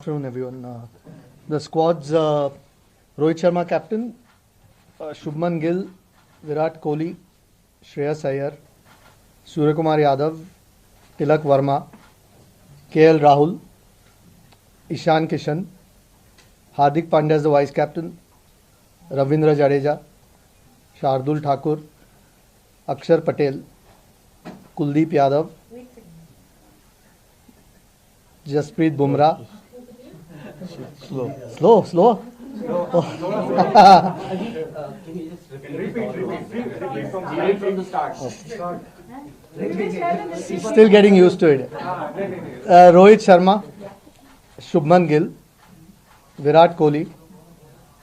Afternoon, everyone. The squad's Rohit Sharma captain, Shubham Gill, Virat Kohli, Shreyas Iyer, Suryakumar Yadav, Tilak Varma, Rahul, Ishan Kishan, Hardik Pandya as the vice captain, Ravindra Jadeja, Shardul Thakur, Axar Patel, Kuldeep Yadav, Jasprit Bumrah. Slow. Repeat from the start. Still getting used to it. Rohit Sharma, Shubham Gill, Virat Kohli,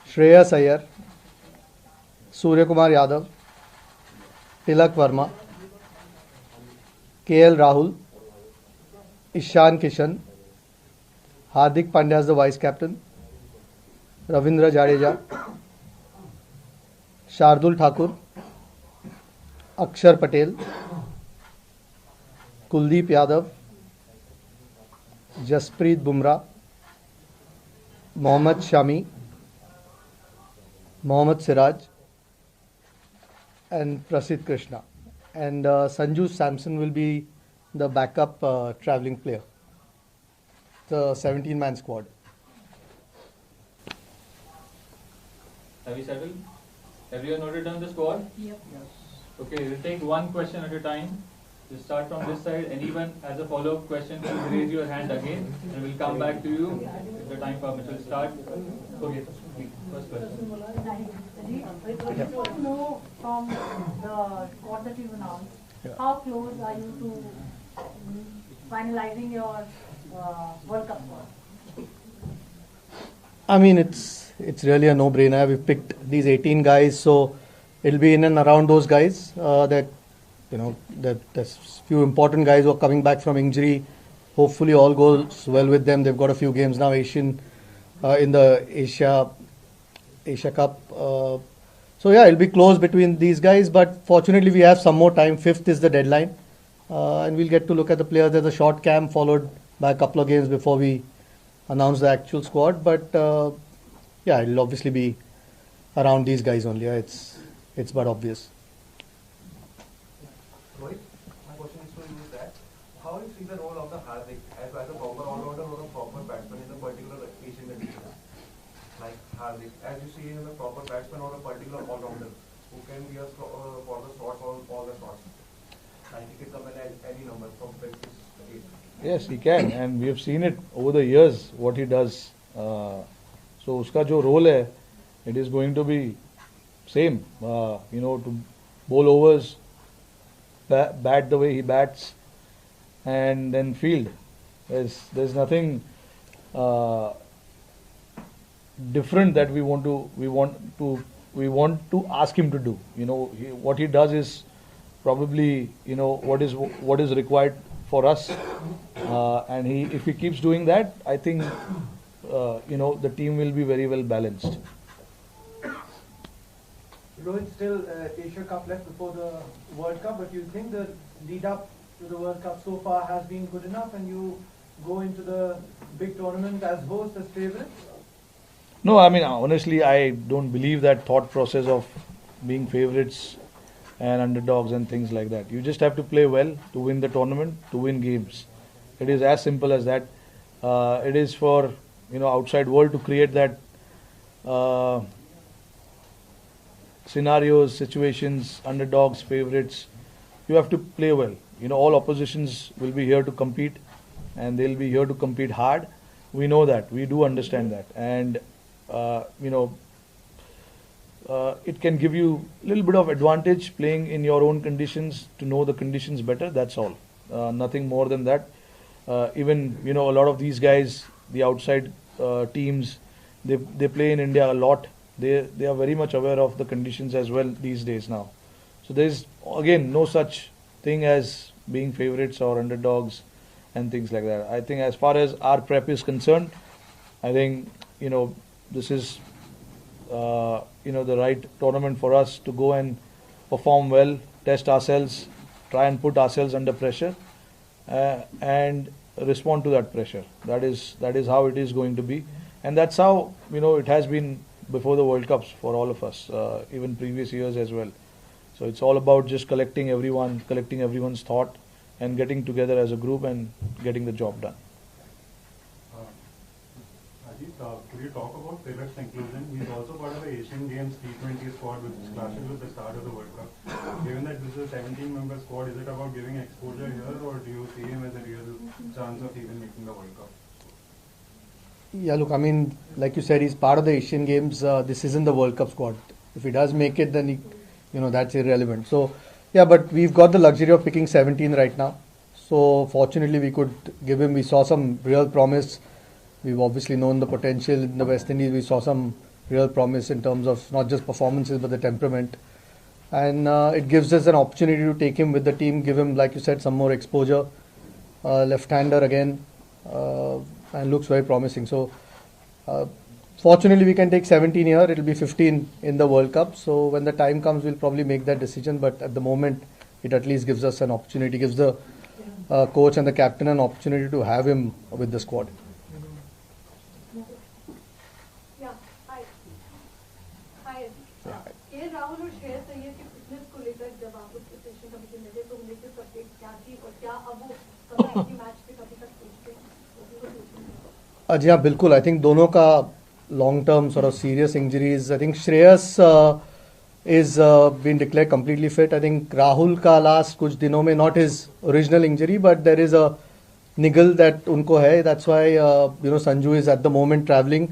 Shreyas Iyer, Suryakumar Yadav, Tilak Varma, Rahul, Ishan Kishan, Hardik Pandya as the vice captain, Ravindra Jadeja, Shardul Thakur, Axar Patel, Kuldeep Yadav, Jasprit Bumrah, Shami, Siraj, and Prasidh Krishna. And Sanju Samson will be the backup travelling player. The 17-man squad. Have you settled? Everyone noted down the squad? Yep. Okay, we'll take one question at a time. We'll start from this side. Anyone has a follow-up question, please raise your hand again and we'll come back to you if the time permits. We'll start. Okay, first question. I just want to know from the squad that you've announced, how close are you to finalizing your World Cup squad? I mean, it's really a no-brainer. We've picked these 18 guys, so it'll be in and around those guys. There's few important guys who are coming back from injury. Hopefully, all goes well with them. They've got a few games now, in the Asia Cup. So yeah, it'll be close between these guys. But fortunately, we have some more time. 5th is the deadline, and we'll get to look at the players. There's a short camp followed by a couple of games before we announce the actual squad. But yeah, it'll obviously be around these guys only. It's but obvious. Rohit, my question is for you is that how you see the role of the Hardik as a proper all-rounder or a proper batsman in a particular Asian conditions? Like Hardik, as you see him a proper batsman or a particular all-rounder who can be a for the shots or all the shots. Like he can come in any number from 5 to 8. Yes, he can, and we have seen it over the years what he does. So uska jo role hai, it is going to be same. To bowl overs, bat the way he bats, and then field. There's nothing different that we want to ask him to do. What he does is probably what is required for us, and if he keeps doing that, I think the team will be very well balanced. Rohit, still Asia Cup left before the World Cup, but you think the lead up to the World Cup so far has been good enough and you go into the big tournament as host, as favourites? No, I mean, honestly, I don't believe that thought process of being favourites and underdogs and things like that. You just have to play well to win the tournament, to win games. It is as simple as that. It is for outside world to create that scenarios, situations, underdogs, favourites. You have to play well. All oppositions will be here to compete, and they'll be here to compete hard. We know that. We do understand that, and it can give you a little bit of advantage playing in your own conditions to know the conditions better. That's all. Nothing more than that. Even a lot of these guys, the outside teams, they play in India a lot. They are very much aware of the conditions as well these days now. So there's again no such thing as being favourites or underdogs and things like that. I think as far as our prep is concerned, I think this is the right tournament for us to go and perform well, test ourselves, try and put ourselves under pressure, and respond to that pressure. That is how it is going to be, and that's how it has been before the World Cups for all of us, even previous years as well. So it's all about just collecting everyone's thought, and getting together as a group and getting the job done. Could you talk about Tilak's inclusion? He's also part of the Asian Games T20 squad, which clashes with the start of the World Cup. Given that this is a 17-member squad, is it about giving exposure here, or do you see him as a real chance of even making the World Cup? Yeah, look, I mean, like you said, he's part of the Asian Games. This isn't the World Cup squad. If he does make it, then that's irrelevant. So, yeah, but we've got the luxury of picking 17 right now. So, fortunately, we could give him. We saw some real promise. We've obviously known the potential in the West Indies. We saw some real promise in terms of not just performances but the temperament. And it gives us an opportunity to take him with the team, give him, like you said, some more exposure. Left-hander again, and looks very promising. So, fortunately, we can take 17 here. It'll be 15 in the World Cup. So, when the time comes, we'll probably make that decision. But at the moment, it at least gives us an opportunity, gives the coach and the captain an opportunity to have him with the squad. Rahul और श्रेयस अय्यर की fitness को लेकर जब आप उसके session committee में थे तो लेटेस्ट अपडेट क्या थी और क्या अब वो कभी मैच पे कभी तक पहुंचते जी हाँ बिल्कुल आई थिंक दोनों का long term sort of serious injuries I think Shreyas is been declared completely fit. I think Rahul का last कुछ दिनों में not his original injury but there is a niggle that उनको है. That's why Sanju is at the moment travelling.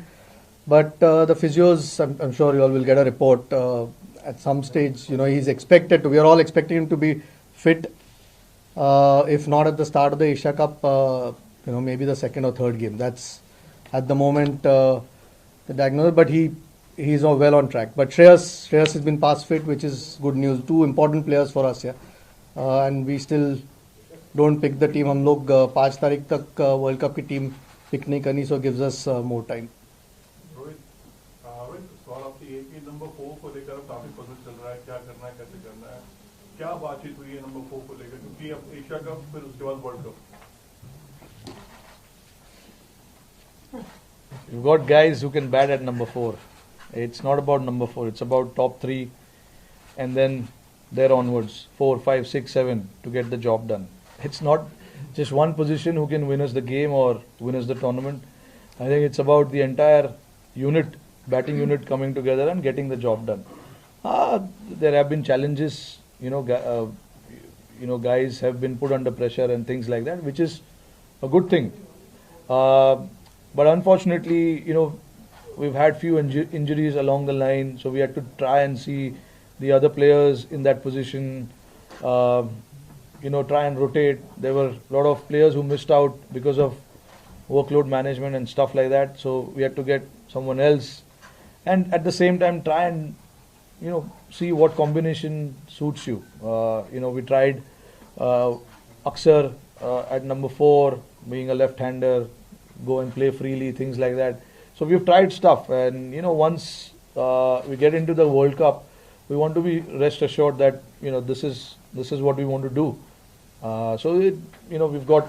But the physios, I'm sure you all will get a report at some stage. He's expected to. We are all expecting him to be fit. If not at the start of the Asia Cup, maybe the second or third game. That's at the moment the diagnosis. But he's well on track. But Shreyas has been past fit, which is good news. Two important players for us here, and we still don't pick the team. हम लोग 5 तारीख तक World Cup की team pick नहीं करनी, so gives us more time. Number 4 को लेकर काफी पजल चल रहा है, क्या करना है, कैसे करना है, क्या बातचीत हुई है नंबर 4 को लेकर, क्योंकि अब एशिया कप फिर उसके बाद world cup. You've got guys who can bat at number 4. It's not about number 4. It's about top 3 and then there onwards 4, 5, 6, 7 to get the job done. It's not just one position who can win us the game or win us the tournament. I think it's about the entire unit, batting unit coming together and getting the job done. There have been challenges, guys have been put under pressure and things like that, which is a good thing. But unfortunately, we've had few injuries along the line, so we had to try and see the other players in that position, try and rotate. There were a lot of players who missed out because of workload management and stuff like that, so we had to get someone else. And at the same time, try and, see what combination suits you. We tried Axar at number 4, being a left-hander, go and play freely, things like that. So we've tried stuff, and once we get into the World Cup, we want to be rest assured that this is what we want to do. We've got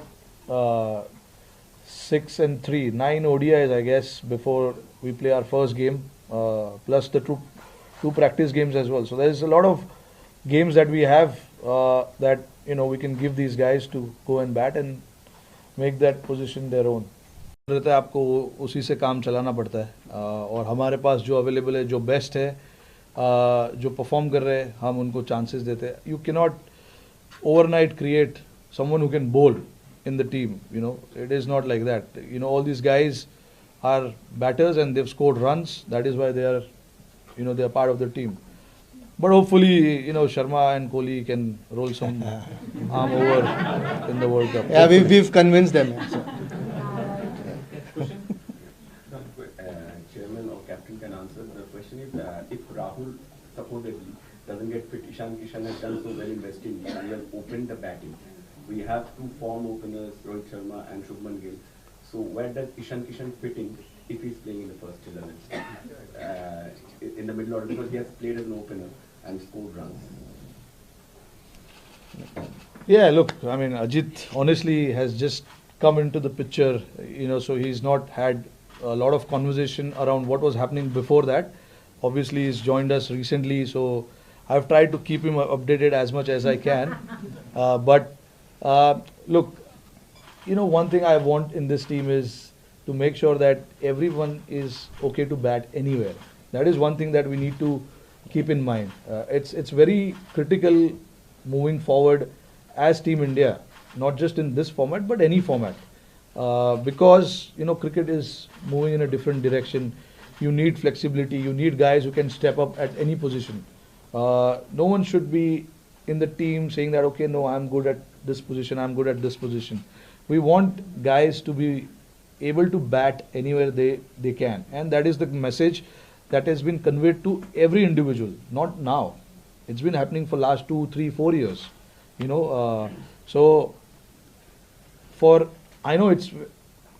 6 and 3, 9 ODIs, I guess, before we play our first game, plus the two practice games as well. So there's a lot of games that we have that we can give these guys to go and bat and make that position their own. रहता है आपको उसी से काम चलाना पड़ता है, और हमारे पास जो अवेलेबल है, जो बेस्ट है, जो परफॉर्म कर रहे हैं, हम उनको चांसेस देते हैं. You can not overnight create someone who can बोल in the team. It is not like that. All these guys are batters and they've scored runs. That is why they are they are part of the team. But hopefully Sharma and Kohli can roll some arm over in the World Cup. Yeah, we've convinced them. Chairman or captain can answer. The question is if Rahul supposedly doesn't get fit, Kishan has done so well in West Indies and he has opened the batting. We have 2 form openers, Rohit Sharma and Shubham Gill. So where does Kishan fit in if he's playing in the first 11? In the middle order, because he has played as an opener and scored runs. Yeah, look, I mean, Ajit honestly has just come into the picture, so he's not had a lot of conversation around what was happening before that. Obviously, he's joined us recently, so I've tried to keep him updated as much as I can. But look, one thing I want in this team is to make sure that everyone is okay to bat anywhere. That is one thing that we need to keep in mind. It's very critical moving forward as Team India, not just in this format but any format, because cricket is moving in a different direction. You need flexibility. You need guys who can step up at any position. No one should be in the team saying that, okay, no, I'm good at this position, I'm good at this position. We want guys to be able to bat anywhere they can, and that is the message that has been conveyed to every individual. Not now, it's been happening for last 2, 3, 4 years. So I know it's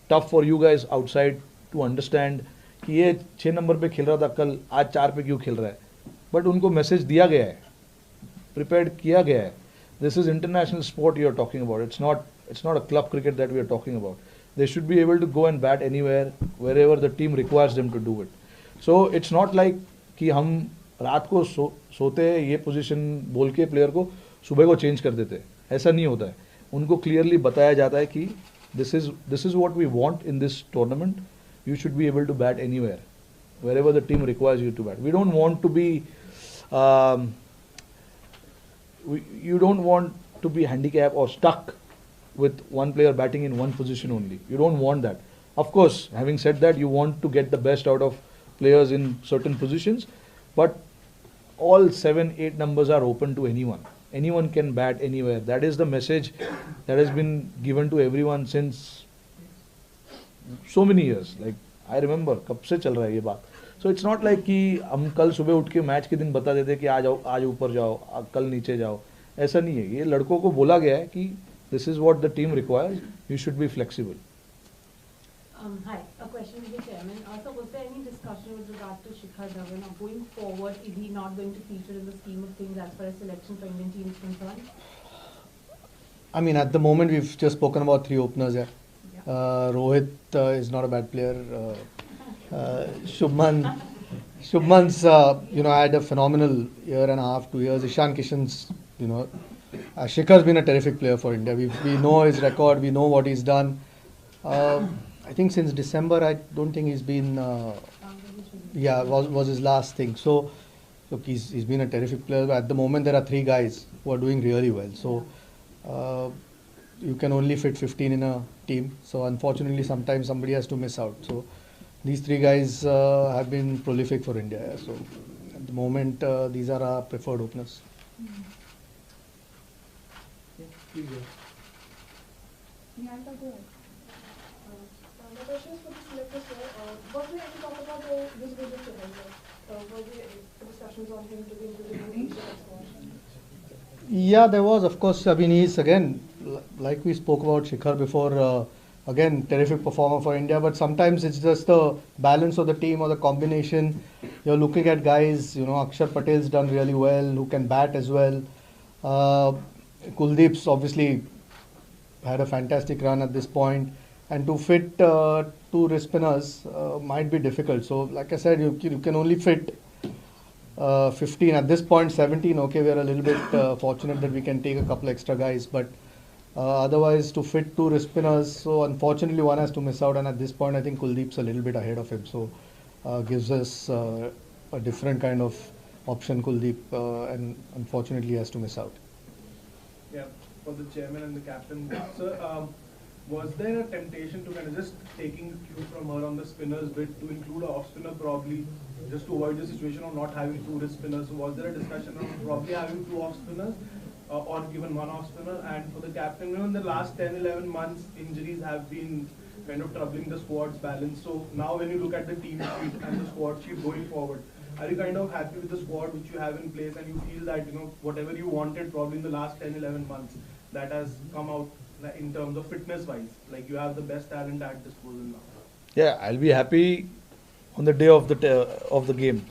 tough for you guys outside to understand कि ये 6 number पे खेल रहा था कल, आज 4 पे क्यों खेल रहा है, बट उनको मैसेज दिया गया है, प्रिपेयर्ड किया गया है. This is international sport you are talking about. It's not a club cricket that we are talking about. They should be able to go and bat anywhere, wherever the team requires them to do it. So it's not like कि हम रात को सोते हैं ये position बोल के player को सुबह को चेंज कर देते हैं. ऐसा नहीं होता है. उनको क्लियरली बताया जाता है कि this is what we want in this tournament. You should be able to bat anywhere, wherever the team requires you to bat. We don't want to be you don't want to be handicapped or stuck with one player batting in one position only. You don't want that. Of course, having said that, you want to get the best out of players in certain positions, but all 7, 8 numbers are open to anyone. Anyone can bat anywhere. That is the message that has been given to everyone since so many years. Like I remember कब से चल रहा है ये बात. So it's not like कि हम कल सुबह उठ के मैच के दिन बता देते कि आज ऊपर जाओ, कल नीचे जाओ. ऐसा नहीं है. ये लड़कों को बोला गया है कि this is what the team requires. You should be flexible. Hi, a question to the chairman. So was there any discussion with regard to Shikhar Dhawan, or going forward, is he not going to feature in the scheme of things as far as selection for Indian team is concerned? I mean, at the moment we've just spoken about 3 openers here. Rohit is not a bad player. Shubman's had a phenomenal year and a half, 2 years. Ishan Kishan's, Shikhar's been a terrific player for India. We know his record, we know what he's done. I think since December, I don't think he's been, was his last thing. So, look, he's been a terrific player. But at the moment, there are 3 guys who are doing really well. So, you can only fit 15 in a team. So, unfortunately, sometimes somebody has to miss out. So, these 3 guys have been prolific for India. So, at the moment, these are our preferred openers. My question is for the selector, sir. Was there any talk about this visit to him? Were there discussions on him to be included in the Asian squad? Yeah, there was. Of course, I mean, he's again, like we spoke about Shikhar before, again, terrific performer for India. But sometimes it's just the balance of the team or the combination. You're looking at guys, Axar Patel's done really well, who can bat as well. Kuldeep's obviously had a fantastic run at this point. And to fit 2 wrist spinners might be difficult. So, like I said, you can only fit 15. At this point, 17. Okay, we are a little bit fortunate that we can take a couple extra guys. But otherwise, to fit 2 wrist spinners, so unfortunately, one has to miss out. And at this point, I think Kuldeep's a little bit ahead of him. So, gives us a different kind of option, Kuldeep. And unfortunately, he has to miss out. Yeah, for the chairman and the captain. Sir, was there a temptation to kind of just taking cue from her on the spinners bit to include an off spinner probably, just to avoid the situation of not having 2 wrist spinners? So was there a discussion of probably having 2 off spinners or even 1 off spinner? And for the captain, in the last 10-11 months, injuries have been kind of troubling the squad's balance. So now when you look at the team sheet and the squad sheet going forward, are you kind of happy with the squad which you have in place, and you feel that whatever you wanted probably in the last 10-11 months, that has come out in terms of fitness wise, like you have the best talent at disposal now? Yeah, I'll be happy on the day of the game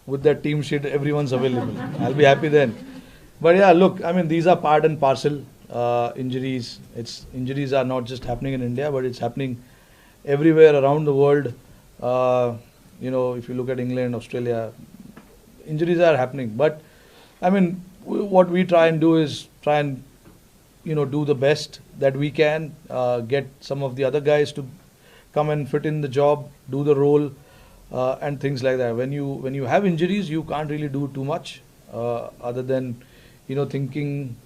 with that team sheet. Everyone's available. I'll be happy then. But yeah, look, I mean, these are part and parcel. injuries. Injuries are not just happening in India, but it's happening everywhere around the world. If you look at England, Australia, injuries are happening. But I mean, what we try and do is try and do the best that we can. Get some of the other guys to come and fit in the job, do the role, and things like that. When you have injuries, you can't really do too much other than thinking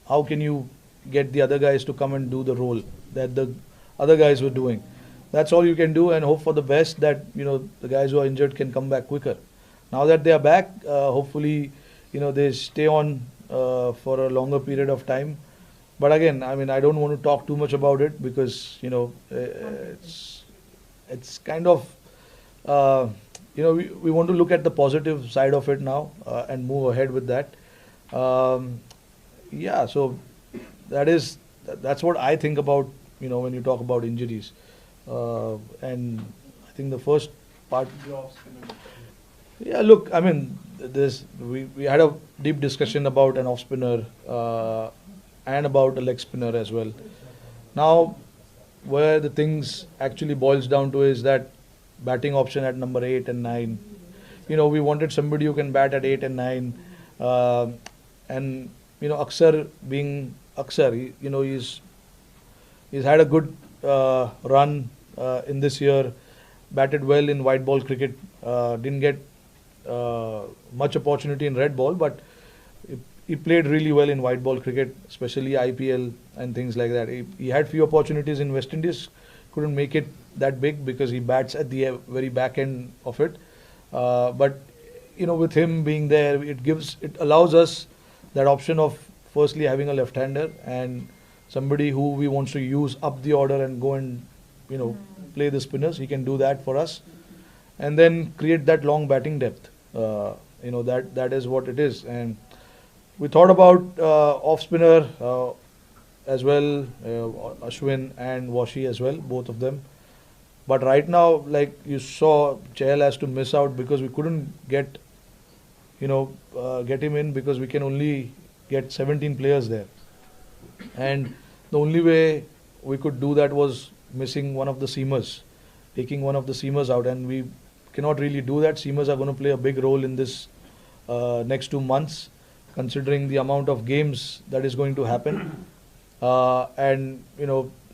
how can you get the other guys to come and do the role that the other guys were doing. That's all you can do, and hope for the best that the guys who are injured can come back quicker. Now that they are back, hopefully they stay on for a longer period of time. But again, I mean, I don't want to talk too much about it because it's kind of we want to look at the positive side of it now and move ahead with that. So that's what I think about when you talk about injuries. And I think the first part. Yeah, look, I mean, we had a deep discussion about an off spinner and about a leg spinner as well. Now, where the things actually boils down to is that batting option at number 8 and 9. We wanted somebody who can bat at 8 and 9. And Axar being Axar, he's had a good run in this year. Batted well in white ball cricket. Didn't get much opportunity in red ball, but he played really well in white ball cricket, especially IPL and things like that. He had few opportunities in West Indies, couldn't make it that big because he bats at the very back end of it. But with him being there, it allows us that option of firstly having a left-hander and somebody who we want to use up the order and go and play the spinners. He can do that for us, and then create that long batting depth. That is what it is. And we thought about off spinner as well, Ashwin and Washi as well, both of them. But right now, like you saw, Chahal has to miss out because we couldn't get him in because we can only get 17 players there. And the only way we could do that was missing one of the seamers, taking one of the seamers out, and we cannot really do that. Seamers are going to play a big role in this next 2 months, considering the amount of games that is going to happen. And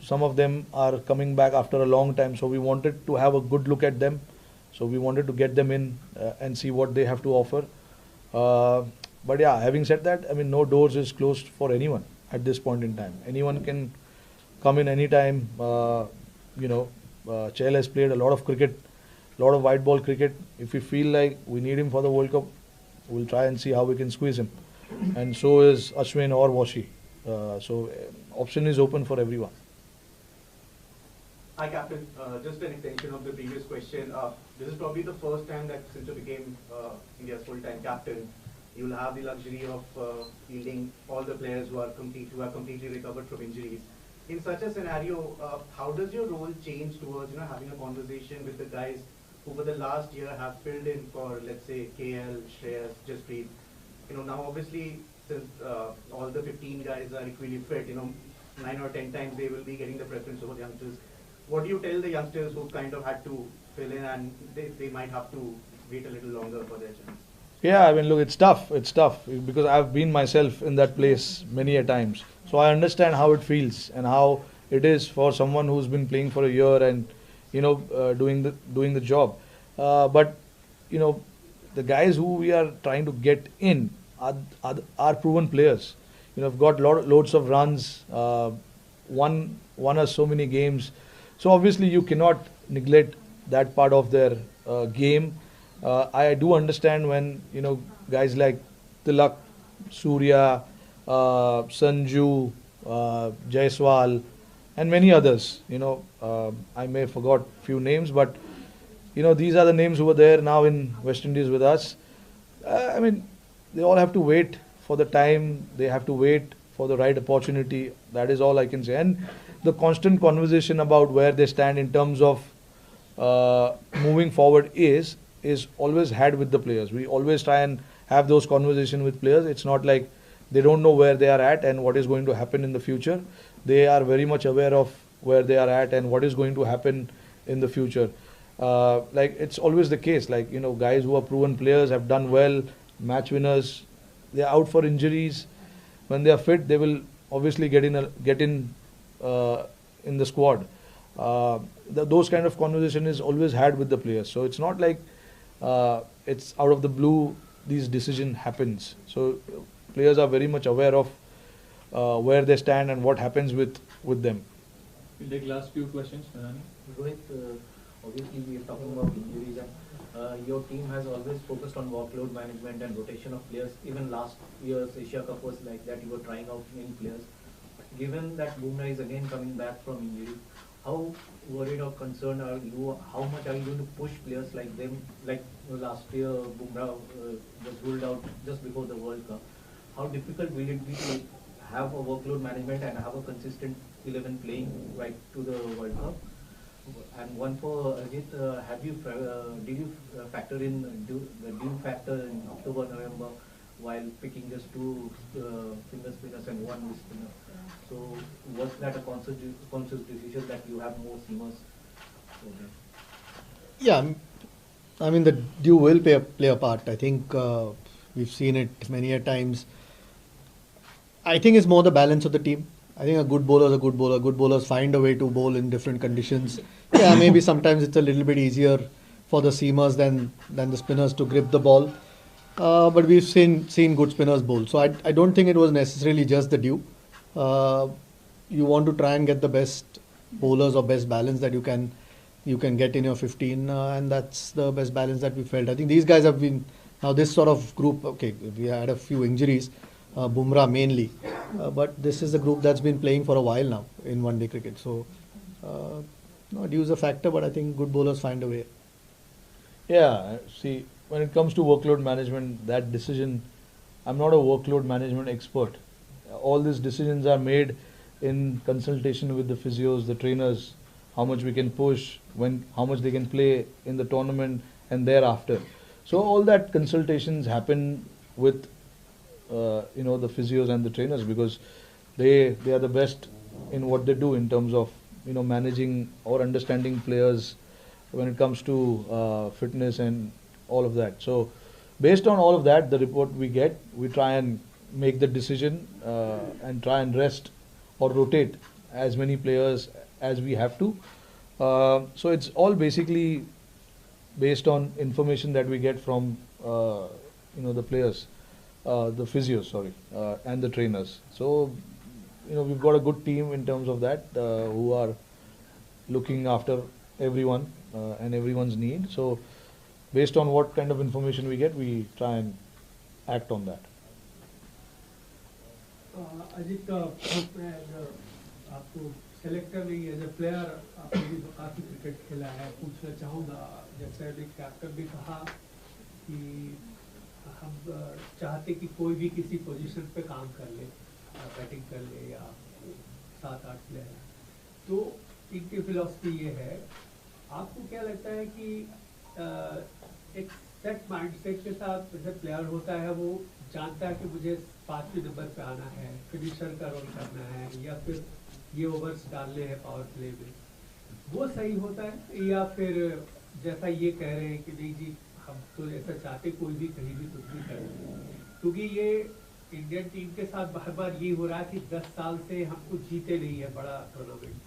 some of them are coming back after a long time, so we wanted to have a good look at them. So we wanted to get them in and see what they have to offer. But yeah, having said that, I mean, no doors is closed for anyone at this point in time. Anyone can come in anytime. Chahal has played a lot of cricket, a lot of white ball cricket. If we feel like we need him for the World Cup, we'll try and see how we can squeeze him. And so is Ashwin or Washi. So option is open for everyone. Hi, Captain. Just an extension of the previous question. This is probably the first time that since you became India's full-time captain, you'll have the luxury of fielding all the players who have completely recovered from injuries. In such a scenario, how does your role change towards having a conversation with the guys who for the last year have filled in for, let's say, KL, Shreyas, Jasprit? Now obviously since all the 15 guys are equally fit, 9 or 10 times they will be getting the preference over the youngsters. What do you tell the youngsters who kind of had to fill in and they might have to wait a little longer for their chance? Yeah, I mean, look, it's tough because I've been myself in that place many a times. So I understand how it feels and how it is for someone who's been playing for a year and, doing the job. But the guys who we are trying to get in are proven players. Have got loads of runs, won us so many games. So obviously you cannot neglect that part of their game. I do understand when guys like Tilak, Surya, Sanju, Jaiswal, and many others. I may have forgot few names, but these are the names who were there now in West Indies with us. I mean, they all have to wait for the time. They have to wait for the right opportunity. That is all I can say. And the constant conversation about where they stand in terms of moving forward is always had with the players. We always try and have those conversations with players. It's not like they don't know where they are at and what is going to happen in the future. They are very much aware of where they are at and what is going to happen in the future. Like it's always the case, like, you know, guys who are proven players have done well, match winners, they are out for injuries. When they are fit, they will obviously get in the squad. Those kind of conversation is always had with the players. So it's not like it's out of the blue these decision happens. So players are very much aware of where they stand and what happens with them. We'll take last few questions. Rohit, obviously we are talking about injuries, and your team has always focused on workload management and rotation of players. Even last year's Asia Cup was like that. You were trying out many players. Given that Bumrah is again coming back from injury, how worried or concerned are you? How much are you going to push players like them? Like last year, Bumrah was ruled out just before the World Cup. How difficult will it be to have a workload management and have a consistent 11 playing right to the World Cup? And one for Ajit, did you factor in the due factor in October, November while picking just two finger spinners and one wrist spinner? So was that a conscious decision that you have more seamers? Okay. Yeah, I mean the due will play a part. I think we've seen it many a times. I think it's more the balance of the team. I think a good bowler is a good bowler. Good bowlers find a way to bowl in different conditions. Yeah, maybe sometimes it's a little bit easier for the seamers than the spinners to grip the ball. But we've seen good spinners bowl. So I don't think it was necessarily just the due. You want to try and get the best bowlers or best balance that you can get in your 15, and that's the best balance that we felt. I think these guys have been, now this sort of group, okay, we had a few injuries, Bumrah mainly, but this is a group that's been playing for a while now in one-day cricket. So no, due is a factor, but I think good bowlers find a way. Yeah, see, when it comes to workload management, that decision, I'm not a workload management expert. All these decisions are made in consultation with the physios, the trainers, how much we can push, how much they can play in the tournament and thereafter. So all that consultations happen with the physios and the trainers, because they are the best in what they do in terms of managing or understanding players when it comes to fitness and all of that. So based on all of that, the report we get, we try and make the decision and try and rest or rotate as many players as we have to. So it's all basically based on information that we get from the players, the physios, and the trainers. So we've got a good team in terms of that, who are looking after everyone and everyone's need. So based on what kind of information we get, we try and act on that. Ajit, आपको selector नहीं as a player आपने भी काफ़ी cricket खेला है, पूछना चाहूँगा, जैसे अभी कैप्टन भी कहा कि हम चाहते कि कोई भी किसी पोजीशन पे काम कर ले, बैटिंग कर ले या 7-8 प्लेयर, तो इनकी फिलॉसफी ये है। आपको क्या लगता है कि एक सेट माइंडसेट के साथ जब प्लेयर होता है, वो जानता है कि मुझे 5वें नंबर पे आना है, फिनिशर का रोल करना है, या फिर ये ओवर्स डालने हैं पावर प्ले में, वो सही होता है? या फिर जैसा ये कह रहे हैं कि नहीं जी, हम तो ऐसा चाहते कोई भी कहीं भी कुछ भी करे, क्योंकि ये इंडियन टीम के साथ बार बार ये हो रहा है कि 10 साल से हम कुछ जीते नहीं है बड़ा टूर्नामेंट।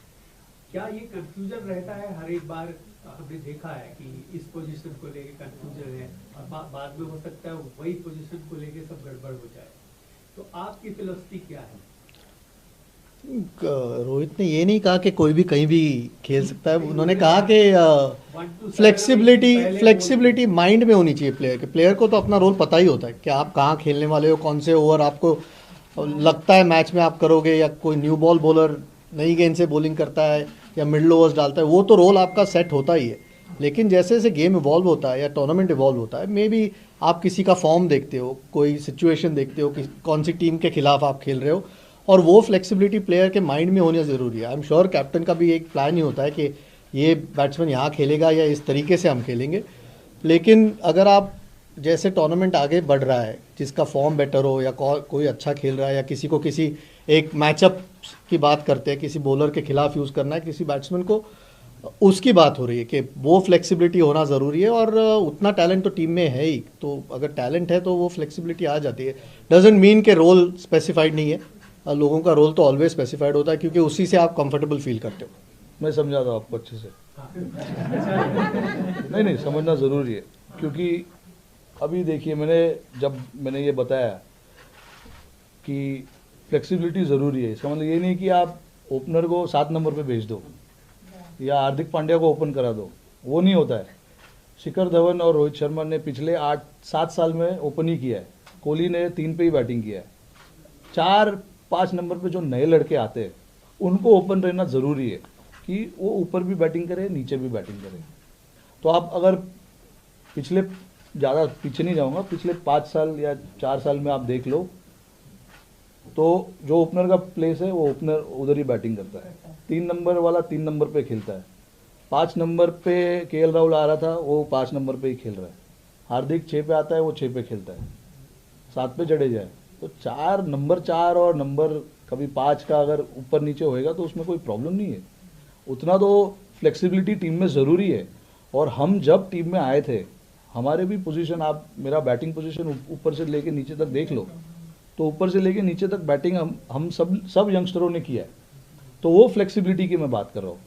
क्या ये कंफ्यूजन रहता है हर एक बार? हमने देखा है कि इस पोजीशन को लेके कंफ्यूजन है, और बाद में हो सकता है वही पोजीशन को लेके सब गड़बड़ हो जाए। तो आपकी फिलॉसफी क्या है? रोहित ने ये नहीं कहा कि कोई भी कहीं भी खेल सकता है। उन्होंने कहा कि फ्लेक्सिबिलिटी माइंड में होनी चाहिए प्लेयर के। प्लेयर को तो अपना रोल पता ही होता है कि आप कहाँ खेलने वाले हो, कौन से ओवर आपको लगता है मैच में आप करोगे, या कोई न्यू बॉल बॉलर नई गेंद से बॉलिंग करता है या मिडल ओवर्स डालता है, वो तो रोल आपका सेट होता ही है। लेकिन जैसे जैसे गेम इवॉल्व होता है या टूर्नामेंट इवॉल्व होता है, मे बी आप किसी का फॉर्म देखते हो, कोई सिचुएशन देखते हो कि कौन सी टीम के खिलाफ आप खेल रहे हो, और वो फ्लेक्सिबिलिटी प्लेयर के माइंड में होना ज़रूरी है। आई एम श्योर कैप्टन का भी एक प्लान ही होता है कि ये बैट्समैन यहाँ खेलेगा या इस तरीके से हम खेलेंगे। लेकिन अगर आप जैसे टूर्नामेंट आगे बढ़ रहा है, जिसका फॉर्म बेटर हो या कोई अच्छा खेल रहा है या किसी को किसी एक मैचअप की बात करते हैं, किसी बॉलर के खिलाफ यूज़ करना है किसी बैट्समैन को, उसकी बात हो रही है कि वो फ्लेक्सिबिलिटी होना ज़रूरी है। और उतना टैलेंट तो टीम में है ही, तो अगर टैलेंट है तो वो फ्लेक्सिबिलिटी आ जाती है। डजेंट मीन के रोल स्पेसिफाइड नहीं है, लोगों का रोल तो ऑलवेज स्पेसिफाइड होता है, क्योंकि उसी से आप कंफर्टेबल फील करते हो। मैं समझा था आपको अच्छे से। नहीं समझना ज़रूरी है, क्योंकि अभी देखिए मैंने ये बताया कि फ्लेक्सिबिलिटी ज़रूरी है। इसका मतलब ये नहीं कि आप ओपनर को 7 नंबर पे भेज दो या हार्दिक पांड्या को ओपन करा दो, वो नहीं होता है। शिखर धवन और रोहित शर्मा ने पिछले 8-7 साल में ओपन ही किया है। कोहली ने 3 पे ही बैटिंग किया है। 4-5 नंबर पे जो नए लड़के आते हैं उनको ओपन रहना ज़रूरी है कि वो ऊपर भी बैटिंग करे, नीचे भी बैटिंग करे। तो आप अगर पिछले, ज़्यादा पीछे नहीं जाऊंगा, पिछले 5 साल या 4 साल में आप देख लो, तो जो ओपनर का प्लेस है वो ओपनर उधर ही बैटिंग करता है। 3 नंबर वाला 3 नंबर पे खेलता है। 5 नंबर पे केएल राहुल आ रहा था, वो 5 नंबर पे ही खेल रहा है। हार्दिक 6 पे आता है, वो 6 पे खेलता है। 7 पे जडेजा है। तो नंबर 4 और नंबर कभी 5 का अगर ऊपर नीचे होएगा तो उसमें कोई प्रॉब्लम नहीं है। उतना तो फ्लेक्सिबिलिटी टीम में ज़रूरी है। और हम जब टीम में आए थे, हमारे भी पोजीशन, आप मेरा बैटिंग पोजीशन ऊपर से लेके नीचे तक देख लो, तो ऊपर से लेके नीचे तक बैटिंग हम सब यंगस्टरों ने किया है। तो वो फ्लेक्सिबिलिटी की मैं बात कर रहा हूँ।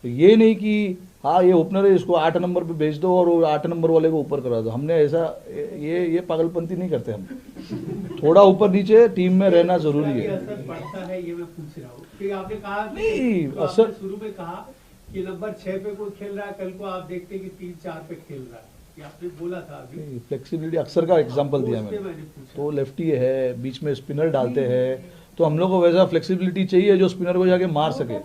तो ये नहीं कि हाँ ये ओपनर है, इसको 8 नंबर पे भेज दो और वो 8 नंबर वाले को ऊपर करा दो। हमने ऐसा ये पागलपंती नहीं करते हम। थोड़ा ऊपर नीचे टीम में रहना जरूरी है। असर पड़ता है ये मैं पूछ रहा हूँ कि आपने कहा नहीं, तो आपने शुरू में कहा कि नंबर 6 पे कोई खेल रहा है, कल को आप देखते हैं कि 3-4 पे खेल रहा है, ये आपने बोला था अभी। फ्लेक्सिबिलिटी अक्सर का एग्जांपल दिया मैंने। तो लेफ्टी है, बीच में स्पिनर डालते हैं, तो हम लोग को वैसा फ्लेक्सिबिलिटी चाहिए जो स्पिनर को जाके मार सके।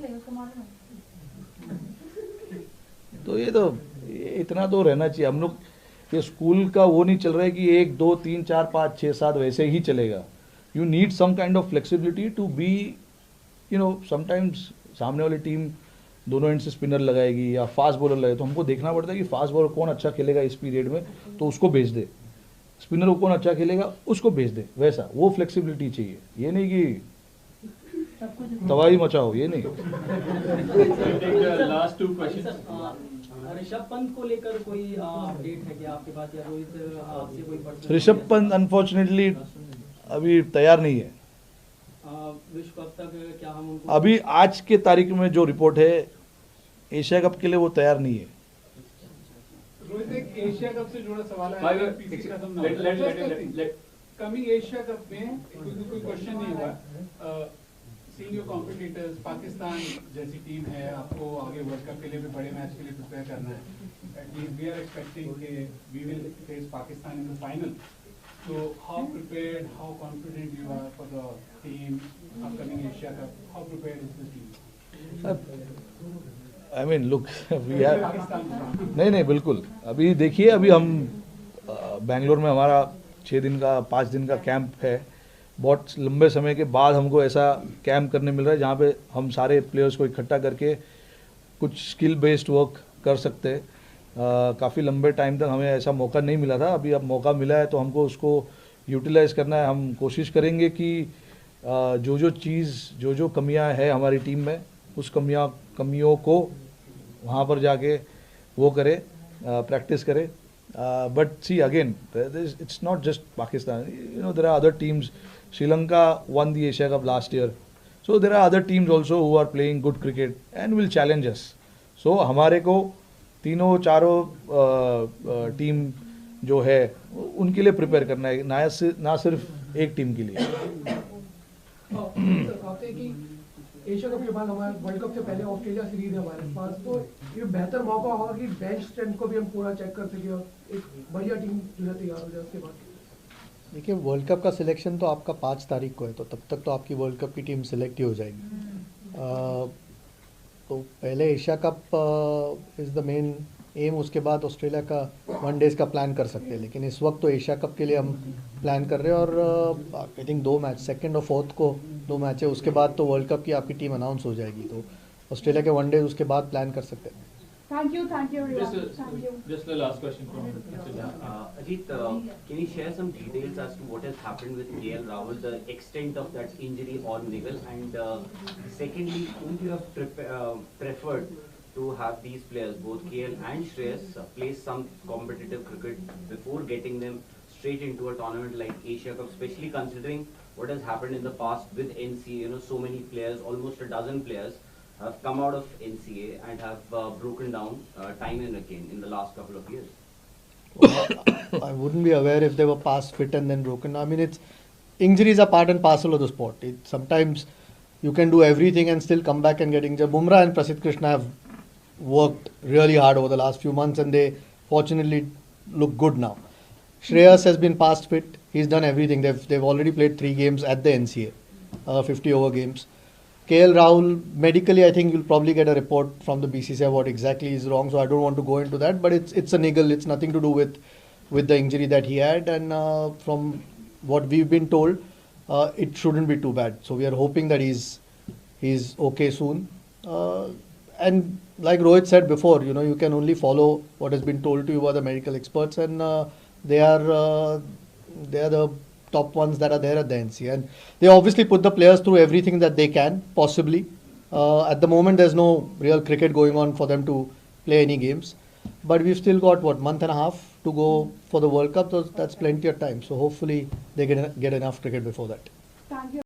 तो ये इतना तो रहना चाहिए। हम लोग ये स्कूल का वो नहीं चल रहा है कि 1 2 3 4 5 6 7 वैसे ही चलेगा। You need some kind of flexibility to be, sometimes सामने वाली टीम दोनों एंड से स्पिनर लगाएगी या फास्ट बॉलर लगाएगी, तो हमको देखना पड़ता है कि फास्ट बॉलर कौन अच्छा खेलेगा इस पीरियड में, तो उसको भेज दे। स्पिनर को कौन अच्छा खेलेगा उसको भेज दे। वैसा वो फ्लेक्सिबिलिटी चाहिए। ये नहीं कि तबाही मचाओ, ये नहीं। Last 2 questions. ऋषभ पंत को लेकर कोई अपडेट है क्या आपके पास, या रोहित आपसे कोई पर्सनल? ऋषभ पंत अनफॉर्चुनेटली अभी तैयार नहीं है। विश्व कप तक क्या हम उनको अभी आज के तारीख में जो रिपोर्ट है, एशिया कप के लिए वो तैयार नहीं है। रोहित, एक एशिया कप से जुड़ा सवाल है। कमिंग एशिया कप में कोई क्वेश्चन नहीं हुआ। सीइंग योर कॉम्पिटिटर्स, पाकिस्तान जैसी टीम है, आपको आगे वर्ल्ड कप के लिए भी बड़े मैच के लिए प्रिपेयर करना है। एटलीस्ट वी आर एक्सपेक्टिंग कि we will face Pakistan in the final. So how prepared, how confident you are for the team upcoming Asia Cup? How prepared is this team? I mean, look, we have नहीं बिल्कुल। अभी देखिए, अभी हम बेंगलोर में हमारा 6 दिन का 5 दिन का कैंप है। बहुत लंबे समय के बाद हमको ऐसा कैंप करने मिल रहा है जहाँ पे हम सारे प्लेयर्स को इकट्ठा करके कुछ स्किल बेस्ड वर्क कर सकते हैं। काफ़ी लंबे टाइम तक हमें ऐसा मौका नहीं मिला था। अभी अब मौका मिला है तो हमको उसको यूटिलाइज़ करना है। हम कोशिश करेंगे कि जो कमियां है हमारी टीम में, उस कमियों को वहाँ पर जाके वो करे, प्रैक्टिस करे। But see again, it's not just Pakistan, there are other teams. Sri Lanka won the Asia Cup last year, so there are other teams also who are playing good cricket and will challenge us. So हमारे को तीनों चारों team जो है उनके लिए prepare करना है, ना सिर्फ एक टीम के लिए। कहते हैं कि एशिया कप के बाद हमारे वर्ल्ड कप से पहले ऑस्ट्रेलिया सीरीज है हमारे पास, तो ये बेहतर मौका होगा कि बेंच स्ट्रेंथ को भी हम पूरा चेक कर सके और एक बढ़िया टीम जो है तैयार हो जाए उसके बाद। देखिए, वर्ल्ड कप का सिलेक्शन तो आपका 5 तारीख को है, तो तब तक तो आपकी वर्ल्ड कप की टीम सिलेक्ट ही हो जाएगी। तो पहले Asia cup is the main M, उसके बाद ऑस्ट्रेलिया का 1 डेज़ का प्लान कर सकते हैं। लेकिन इस वक्त तो एशिया कप के लिए हम प्लान कर रहे हैं। और आई थिंक 2 मैच, 2nd और 4th को 2 मैच है। उसके बाद तो वर्ल्ड कप की आपकी टीम अनाउंस हो जाएगी, तो ऑस्ट्रेलिया के 1 डेज उसके बाद प्लान कर सकते हैं। Thank you, Just, Virat. Thank you. just the last question from Mr. Ajit, can you share some details as to what has happened with KL Rahul, the extent of that injury or niggle, and secondly, wouldn't you have preferred to have these players, both KL and Shreyas, play some competitive cricket before getting them straight into a tournament like Asia Cup, especially considering what has happened in the past with NCA? You know, so many players, almost a dozen players, have come out of NCA and have broken down time and again in the last couple of years. I wouldn't be aware if they were past fit and then broken. I mean, it's injuries are part and parcel of the sport. Sometimes you can do everything and still come back and get injured. Bumrah and Prasidh Krishna have worked really hard over the last few months and they fortunately look good now. Shreyas has been past fit. He's done everything. They've already played 3 games at the NCA, 50 over games. KL Rahul, medically, I think you'll probably get a report from the BCCI what exactly is wrong. So I don't want to go into that. But it's a niggle. It's nothing to do with the injury that he had. And from what we've been told, it shouldn't be too bad. So we are hoping that he's okay soon. And like Rohit said before, you know, you can only follow what has been told to you by the medical experts, and they are the top ones that are there at the NC, and they obviously put the players through everything that they can possibly. At the moment, there's no real cricket going on for them to play any games, but we've still got month and a half to go for the World Cup, so that's plenty of time. So hopefully they get enough cricket before that. Thank you.